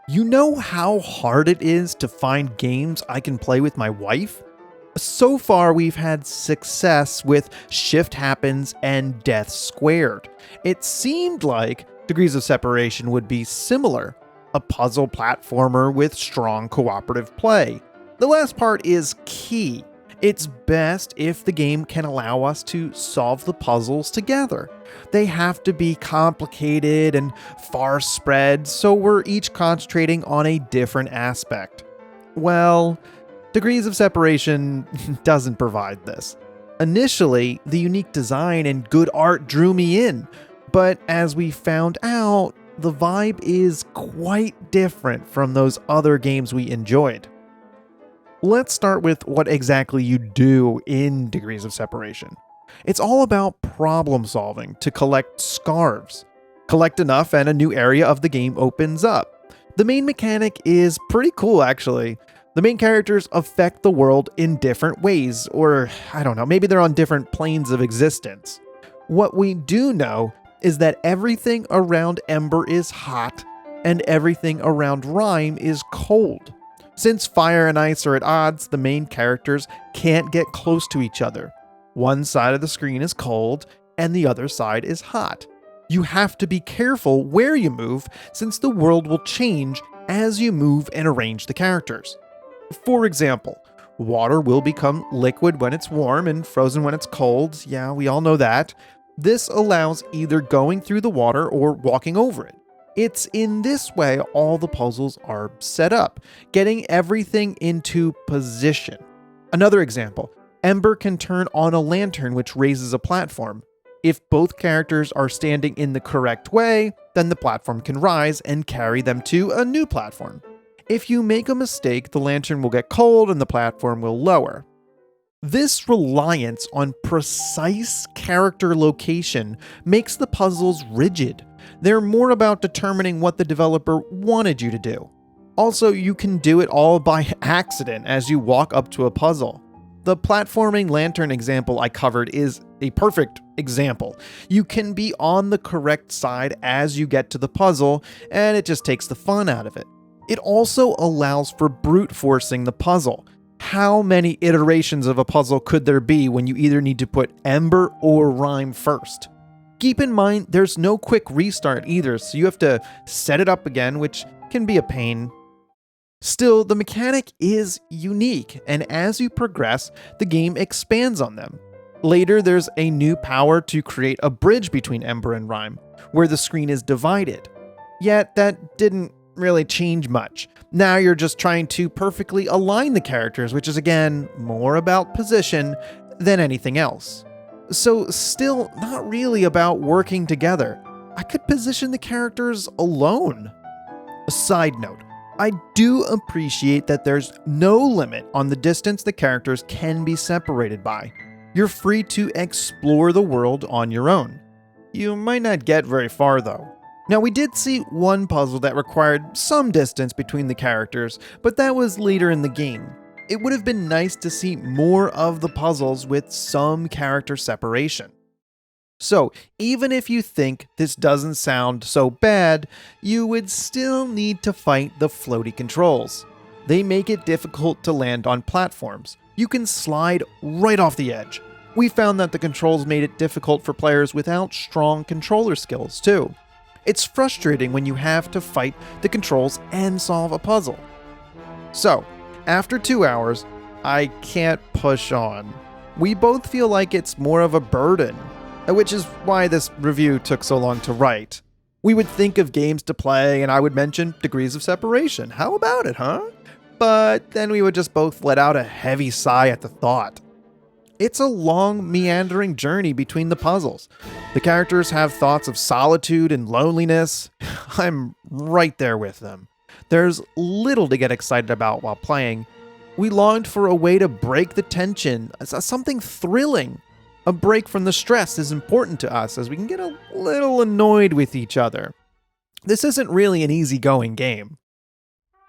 You know how hard it is to find games I can play with my wife? So far, we've had success with Shift Happens and Death Squared. It seemed like Degrees of Separation would be similar, a puzzle platformer with strong cooperative play. The last part is key. It's best if the game can allow us to solve the puzzles together. They have to be complicated and far spread, so we're each concentrating on a different aspect. Well, Degrees of Separation doesn't provide this. Initially, the unique design and good art drew me in, but as we found out, the vibe is quite different from those other games we enjoyed. Let's start with what exactly you do in Degrees of Separation. It's all about problem solving to collect scarves. Collect enough and a new area of the game opens up. The main mechanic is pretty cool actually. The main characters affect the world in different ways, or I don't know, maybe they're on different planes of existence. What we do know is that everything around Ember is hot and everything around Rhyme is cold. Since fire and ice are at odds, the main characters can't get close to each other. One side of the screen is cold and the other side is hot. You have to be careful where you move since the world will change as you move and arrange the characters. For example, water will become liquid when it's warm and frozen when it's cold. Yeah, we all know that. This allows either going through the water or walking over it. It's in this way all the puzzles are set up, getting everything into position. Another example, Ember can turn on a lantern which raises a platform. If both characters are standing in the correct way, then the platform can rise and carry them to a new platform. If you make a mistake, the lantern will get cold and the platform will lower. This reliance on precise character location makes the puzzles rigid. They're more about determining what the developer wanted you to do. Also, you can do it all by accident as you walk up to a puzzle. The platforming lantern example I covered is a perfect example. You can be on the correct side as you get to the puzzle, and it just takes the fun out of it. It also allows for brute forcing the puzzle. How many iterations of a puzzle could there be when you either need to put Ember or Rhyme first? Keep in mind, there's no quick restart either, so you have to set it up again, which can be a pain. Still, the mechanic is unique, and as you progress, the game expands on them. Later, there's a new power to create a bridge between Ember and Rhyme, where the screen is divided. Yet, that didn't really change much. Now you're just trying to perfectly align the characters, which is again more about position than anything else. So still not really about working together. I could position the characters alone. A side note, I do appreciate that there's no limit on the distance the characters can be separated by. You're free to explore the world on your own. You might not get very far though. Now, we did see one puzzle that required some distance between the characters, but that was later in the game. It would have been nice to see more of the puzzles with some character separation. So, even if you think this doesn't sound so bad, you would still need to fight the floaty controls. They make it difficult to land on platforms. You can slide right off the edge. We found that the controls made it difficult for players without strong controller skills, too. It's frustrating when you have to fight the controls and solve a puzzle. So, after 2 hours, I can't push on. We both feel like it's more of a burden, which is why this review took so long to write. We would think of games to play and I would mention Degrees of Separation. How about it, huh? But then we would just both let out a heavy sigh at the thought. It's a long, meandering journey between the puzzles. The characters have thoughts of solitude and loneliness. I'm right there with them. There's little to get excited about while playing. We longed for a way to break the tension, something thrilling. A break from the stress is important to us as we can get a little annoyed with each other. This isn't really an easygoing game.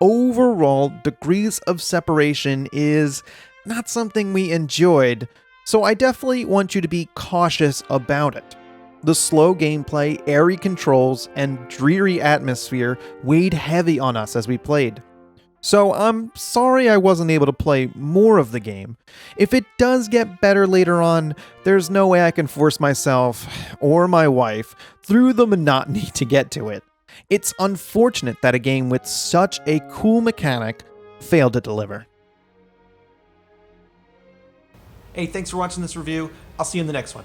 Overall, Degrees of Separation is not something we enjoyed, so I definitely want you to be cautious about it. The slow gameplay, airy controls, and dreary atmosphere weighed heavy on us as we played. So I'm sorry I wasn't able to play more of the game. If it does get better later on, there's no way I can force myself, or my wife, through the monotony to get to it. It's unfortunate that a game with such a cool mechanic failed to deliver. Hey, thanks for watching this review. I'll see you in the next one.